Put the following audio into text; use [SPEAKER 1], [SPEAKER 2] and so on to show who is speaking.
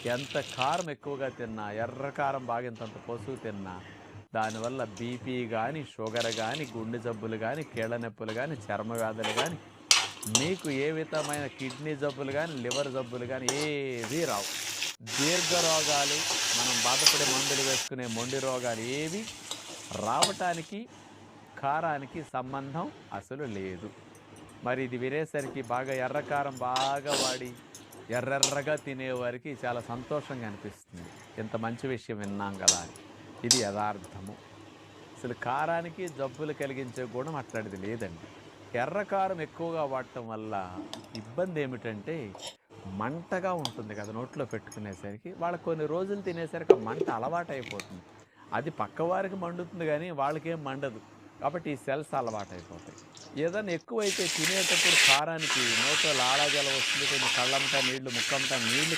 [SPEAKER 1] ఎంత కారం ఎక్కువగా తిన్నా, ఎర్ర కారం బాగా ఇంతంత పసుపు తిన్నా, దానివల్ల బీపీ గానీ, షుగర్ గానీ, గుండె జబ్బులు గానీ, కీళ్ళ నొప్పులు గానీ, చర్మ వ్యాధులు గానీ, మీకు ఏ విధమైన కిడ్నీ జబ్బులు గానీ, లివర్ జబ్బులు గానీ ఏవీ రావు. దీర్ఘ రోగాలు, మనం బాధపడే మందులు వేసుకునే మొండి రోగాలు ఏవి రావటానికి, కారానికి సంబంధం అసలు లేదు. మరి ఇది వినేసరికి బాగా ఎర్రకారం బాగా వాడి ఎర్రెర్రగా తినేవారికి చాలా సంతోషంగా అనిపిస్తుంది. ఇంత మంచి విషయం విన్నాం కదా అని. ఇది యథార్థము. అసలు కారానికి జబ్బులు కలిగించే గుణం అట్లాంటిది లేదండి. ఎర్రకారం ఎక్కువగా వాడటం వల్ల ఇబ్బంది ఏమిటంటే మంటగా ఉంటుంది కదా నోట్లో పెట్టుకునేసరికి. వాళ్ళకి కొన్ని రోజులు తినేసరికి ఆ మంట అలవాటైపోతుంది. అది పక్కవారికి మండుతుంది కానీ వాళ్ళకేం మండదు. కాబట్టి ఈ సెల్స్ అలవాటైపోతాయి. ఏదైనా ఎక్కువైతే తినేటప్పుడు కారానికి నోట్లో లాలాజలం వస్తుంది. కొంచెం కళ్ళమ్మట నీళ్లు, ముక్కమ్మట నీళ్లు